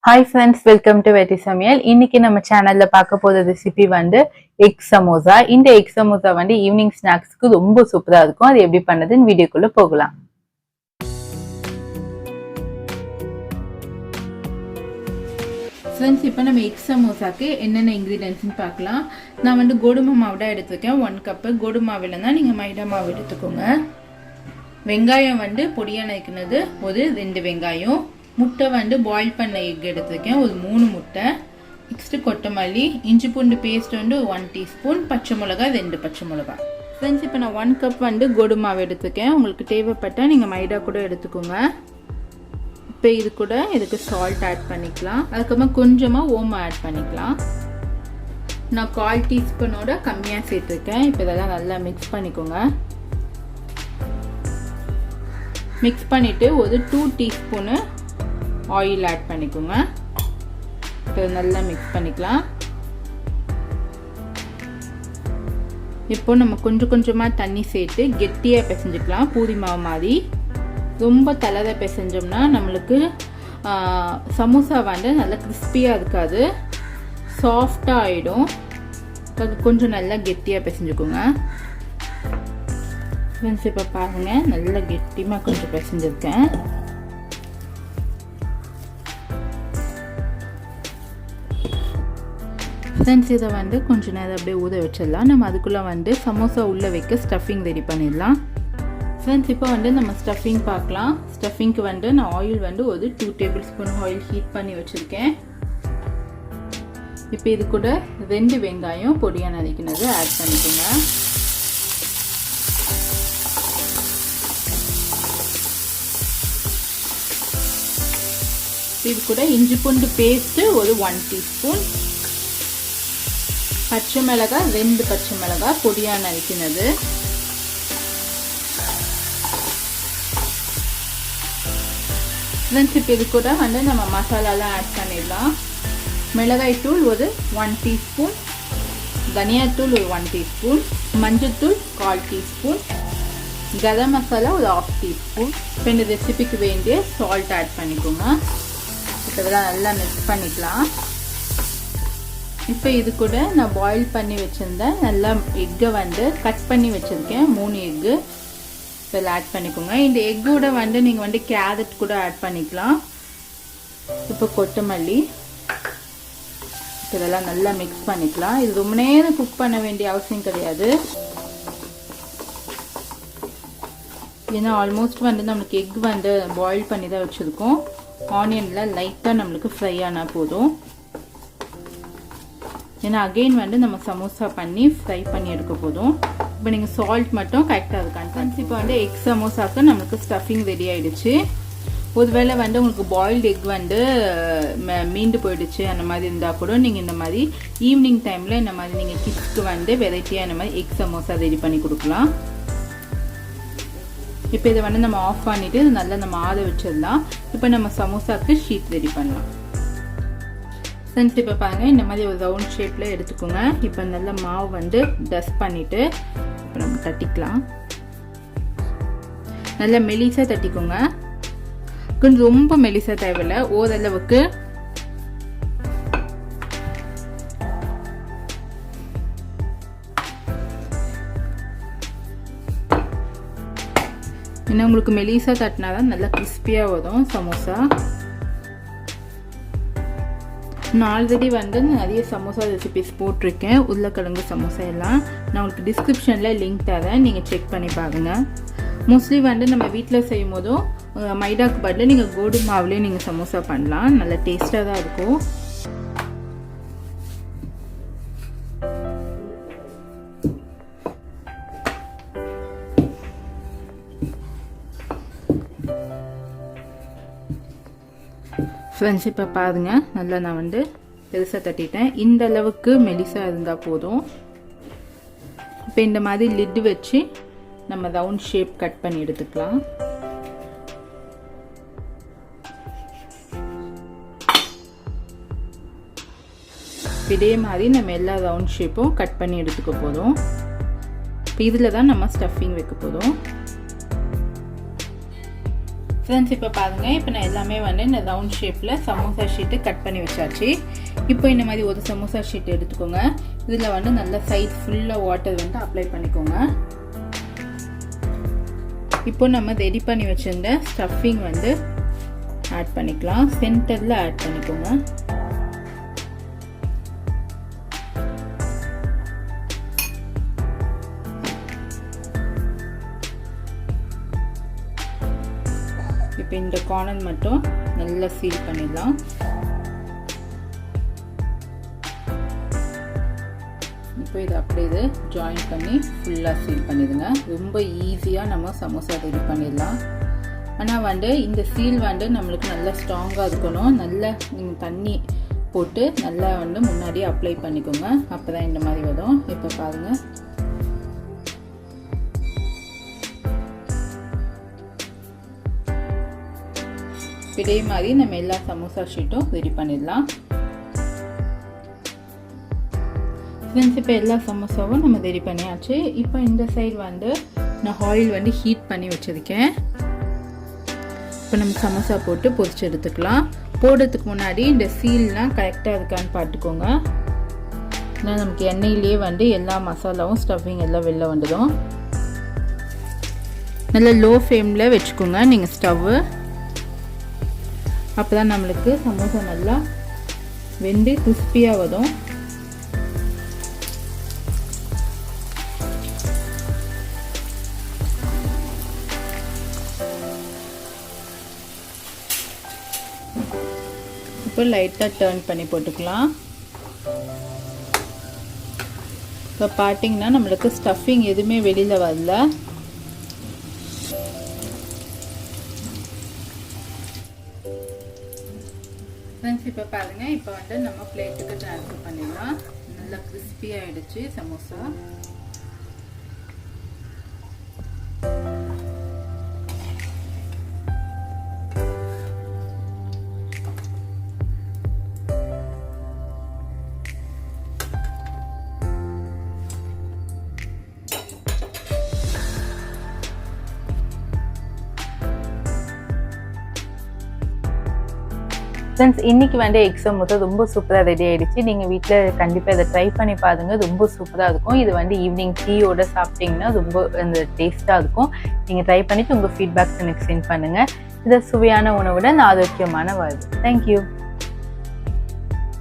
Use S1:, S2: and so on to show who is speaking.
S1: Hi friends, welcome to Vetti Samayal. இன்னைக்கு நம்ம சேனல்ல பார்க்க போற ரெசிபி வந்து எக் சமோசா. இந்த எக் சமோசா வந்து ஈவினிங் ஸ்நாக்ஸ்க்கு ரொம்ப சூப்பரா இருக்கும். அது எப்படி பண்ணதுன்னு வீடியோக்குள்ள போகலாம். ஃப்ரெண்ட்ஸ், இப்போ நம்ம எக் சமோசாக்கு என்னென்ன இன்க்ரீடியன்ட்ஸ்னு பார்க்கலாம். நான் வந்து கோதுமை மாவு தான் எடுத்துருக்கேன். 1 கப்பு கோதுமை மாவு இல்லைன்னா நீங்கள் மைதா மாவு எடுத்துக்கோங்க. வெங்காயம் வந்து பொடியாக நறுக்கினது ஒரு 2 வெங்காயம். முட்டை வந்து பாயில் பண்ண எக் எடுத்துருக்கேன், ஒரு 3 முட்டை. நெக்ஸ்ட்டு கொத்தமல்லி, இஞ்சி பூண்டு பேஸ்ட் வந்து 1 டீஸ்பூன், பச்சை மிளகா 2 பச்சை மிளகா. ஃப்ரெண்ட்ஸ், இப்போ நான் 1 கப் வந்து கோதுமை மாவு எடுத்துருக்கேன். உங்களுக்கு தேவைப்பட்டால் நீங்கள் மைதா கூட எடுத்துக்கோங்க. இப்போ இது கூட இதுக்கு சால்ட் ஆட் பண்ணிக்கலாம். அதுக்கப்புறமா கொஞ்சமாக ஓமம் ஆட் பண்ணிக்கலாம். நான் 1/4 டீஸ்பூனோட கம்மியாக சேர்த்துருக்கேன். இப்போ இதெல்லாம் நல்லா மிக்ஸ் பண்ணிக்கோங்க. மிக்ஸ் பண்ணிவிட்டு ஒரு 2 டீஸ்பூனு ஆயில் ஆட் பண்ணிக்கோங்க. இப்போ நல்லா மிக்ஸ் பண்ணிக்கலாம். இப்போ நம்ம கொஞ்சம் கொஞ்சமாக தண்ணி சேர்த்து கெட்டியாக பிசைஞ்சிக்கலாம், பூரி மாவு மாதிரி. ரொம்ப தளர பிசைஞ்சோம்னா நம்மளுக்கு சமோசா வந்து நல்லா கிறிஸ்பியாக இருக்காது, சாஃப்டாக ஆகிடும். கொஞ்சம் நல்லா கெட்டியாக பிசைஞ்சுக்கோங்க. ஃப்ரெண்ட்ஸ், இப்போ பாருங்கள், நல்லா கெட்டியாக கொஞ்சம் பிசைஞ்சிருக்கேன். ஃப்ரெண்ட்ஸ், இதை வந்து கொஞ்சம் நேரம் அப்படியே ஊற வச்சிடலாம். நம்ம அதுக்குள்ளே வந்து சமோசா உள்ளே வைக்க ஸ்டஃபிங் ரெடி பண்ணிடலாம். ஃப்ரெண்ட்ஸ், இப்போ வந்து நம்ம ஸ்டஃபிங் பார்க்கலாம். ஸ்டஃபிங்க்கு வந்து நான் ஆயில் வந்து ஒரு 2 டேபிள் ஸ்பூன் ஆயில் ஹீட் பண்ணி வச்சுருக்கேன். இப்போ இது கூட 2 வெங்காயம் பொடியாக நறுக்கினது ஆட் பண்ணிக்கோங்க. இது கூட இஞ்சி பூண்டு பேஸ்ட்டு ஒரு 1 டீஸ்பூன், பச்சை மிளகாய் 2 பச்சை மிளகாய் பொடியாக நறுக்கினது, ஃப்ரெண்ட்ஸ். இப்போ இது கூட வந்து நம்ம மசாலாலாம் ஆட் பண்ணிடலாம். மிளகாய் தூள் ஒரு 1 டீஸ்பூன், தனியாத்தூள் ஒரு 1 டீஸ்பூன், மஞ்சத்தூள் 1/4 டீஸ்பூன், கரம் மசாலா ஒரு 1/2 டீஸ்பூன். இப்போ இந்த ரெசிபிக்கு வேண்டிய சால்ட் ஆட் பண்ணிக்கோங்க. இப்போ இதெல்லாம் நல்லா மிக்ஸ் பண்ணிக்கலாம். இப்போ இது கூட நான் பாயில் பண்ணி வச்சுருந்தேன் நல்லா எக்கை வந்து கட் பண்ணி வச்சுருக்கேன், 3 எக்கு. இதில் ஆட் பண்ணிக்கோங்க. இந்த எக்கோட வந்து நீங்கள் வந்து கேரட் கூட ஆட் பண்ணிக்கலாம். இப்போ கொத்தமல்லி, இதெல்லாம் நல்லா மிக்ஸ் பண்ணிக்கலாம். இது ரொம்ப நேரம் குக் பண்ண வேண்டிய அவசியம் கிடையாது, ஏன்னா ஆல்மோஸ்ட் வந்து நம்மளுக்கு எக் வந்து பாயில் பண்ணி தான் வச்சுருக்கோம். ஆனியனில் லைட்டாக நம்மளுக்கு ஃப்ரை ஆனால் போதும், ஏன்னா அகெயின் வந்து நம்ம சமோசா பண்ணி ஃப்ரை பண்ணி எடுக்க போதும். இப்போ நீங்கள் சால்ட் மட்டும் கரெக்டாக இருக்கான்னு. இப்போ வந்து எக் சமோசாவுக்கு நம்மளுக்கு ஸ்டஃபிங் ரெடி ஆகிடுச்சு. ஒருவேளை வந்து உங்களுக்கு பாயில்டு எக் வந்து மீண்டு போயிடுச்சு அந்த மாதிரி இருந்தால் கூட நீங்கள் இந்த மாதிரி ஈவினிங் டைமில் இந்த மாதிரி நீங்கள் கிட்ஸ்க்கு வந்து வெரைட்டியாக இந்த மாதிரி எக் சமோசா ரெடி பண்ணி கொடுக்கலாம். இப்போ இதை வந்து நம்ம ஆஃப் பண்ணிவிட்டு இது நல்லா நம்ம ஆற வச்சிடலாம். இப்போ நம்ம சமோசாவுக்கு ஷீட் ரெடி பண்ணலாம். ஃப்ரெண்ட்ஸ், இப்போ பாருங்கள், இந்த மாதிரி ஒரு ரவுண்ட் ஷேப்பில் எடுத்துக்கோங்க. இப்போ நல்லா மாவு வந்து டஸ்ட் பண்ணிவிட்டு இப்போ நம்ம தட்டிக்கலாம். நல்லா மெலிசாக தட்டிக்கோங்க. கொஞ்சம் ரொம்ப மெலிசாக தேவையில்லை, ஓரளவுக்கு. ஏன்னா உங்களுக்கு மெலிசாக தட்டினா தான் நல்லா கிறிஸ்பியாக வரும் சமோசா. நான் ஆல்ரெடி வந்து நிறைய சமோசா ரெசிபிஸ் போட்டிருக்கேன், உருளைக்கிழங்கு சமோசா எல்லாம். நான் உங்களுக்கு டிஸ்கிரிப்ஷனில் லிங்க் தரேன், நீங்கள் செக் பண்ணி பாருங்கள். மோஸ்ட்லி வந்து நம்ம வீட்டில் செய்யும் போதும் மைதாக்கு பதில் நீங்கள் கோதுமை மாவுலேயே நீங்கள் சமோசா பண்ணலாம், நல்ல டேஸ்ட்டாக தான் இருக்கும். ஃப்ரெண்ட்ஸ், இப்போ பாருங்கள், நல்லா நான் வந்து பெருசாக தட்டிட்டேன். இந்த அளவுக்கு மெலிசாக இருந்தால் போதும். இப்போ இந்த மாதிரி லிட்டு வச்சு நம்ம ரவுண்ட் ஷேப் கட் பண்ணி எடுத்துக்கலாம். இதே மாதிரி நம்ம எல்லா ரவுண்ட் ஷேப்பும் கட் பண்ணி எடுத்துக்க போதும். இப்போ இதில் தான் நம்ம ஸ்டஃபிங் வைக்க போதும். ஃப்ரெண்ட்ஸ் இப்போ பாருங்கள், இப்போ நான் எல்லாமே வந்து இந்த ரவுண்ட் ஷேப்பில் சமோசா ஷீட்டு கட் பண்ணி வச்சாச்சு. இப்போ இந்த மாதிரி ஒரு சமோசா ஷீட் எடுத்துக்கோங்க. இதில் வந்து நல்ல சைட் ஃபுல்லாக வாட்டர் வந்து அப்ளை பண்ணிக்கோங்க. இப்போ நம்ம ரெடி பண்ணி வச்சுருந்த ஸ்டஃபிங் வந்து ஆட் பண்ணிக்கலாம். சென்டரில் ஆட் பண்ணிக்கோங்க. இப்போ இந்த கார்னர் மட்டும் நல்லா சீல் பண்ணிடலாம். இப்போ இதை அப்படியே இது ஜாயின் பண்ணி ஃபுல்லாக சீல் பண்ணிடுங்க. ரொம்ப ஈஸியாக நம்ம சமோசா ரெடி பண்ணிடலாம். ஆனால் வந்து இந்த சீல் வந்து நம்மளுக்கு நல்லா ஸ்ட்ராங்காக இருக்கணும். நல்லா நீங்கள் தண்ணி போட்டு நல்லா வந்து முன்னாடியே அப்ளை பண்ணிக்கோங்க. அப்போ தான் இந்த மாதிரி வரும். இப்போ பாருங்கள், இதே மாதிரி நம்ம எல்லா சமோசா ஷீட்டும் ரெடி பண்ணிடலாம். ஃப்ரெண்ட்ஸ் இப்போ எல்லா சமோசாவும் நம்ம ரெடி பண்ணியாச்சு. இப்போ இந்த சைடு வந்து நான் ஆயில் வந்து ஹீட் பண்ணி வச்சுருக்கேன். இப்போ நம்ம சமோசா போட்டு பொரிச்சு எடுத்துக்கலாம். போடுறதுக்கு முன்னாடி இந்த சீல்லாம் கரெக்டாக இருக்கான்னு பார்த்துக்கோங்க. ஏன்னா நமக்கு எண்ணெயிலேயே வந்து எல்லா மசாலாவும் ஸ்டஃபிங் எல்லாம் வெளில வந்துடும். நல்லா லோ ஃப்ளேமில் வச்சுக்கோங்க நீங்கள் ஸ்டவ்வு. அப்போ தான் நம்மளுக்கு சமோசா நல்லா வெந்து கிறிஸ்பியாக வரும். இப்போ லைட்டாக டர்ன் பண்ணி போட்டுக்கலாம். இப்போ பார்த்தீங்கன்னா நம்மளுக்கு ஸ்டஃபிங் எதுவுமே வெளியில் வரல. ஃப்ரெண்ட்ஸ் இப்போ பாருங்கள், இப்போ வந்து நம்ம பிளேட்டுக்கு ட்ரான்ஸ்ஃபர் பண்ணிடலாம். நல்லா கிறிஸ்பி ஆகிடுச்சு சமோசா. ஃப்ரெண்ட்ஸ் இன்றைக்கி வந்து எக் சமோசா ரொம்ப சூப்பராக ரெடி ஆகிடுச்சு. நீங்கள் வீட்டில் கண்டிப்பாக இதை ட்ரை பண்ணி பாருங்கள். ரொம்ப சூப்பராக இருக்கும். இது வந்து ஈவினிங் டீயோட சாப்பிட்டிங்கன்னா ரொம்ப அந்த டேஸ்ட்டாக இருக்கும். நீங்கள் ட்ரை பண்ணிவிட்டு உங்கள் ஃபீட்பேக்ஸ் எனக்கு சென்ட் பண்ணுங்கள். இதை சுவையான உணவுடன் ஆரோக்கியமான வாழ்வு. தேங்க்யூ.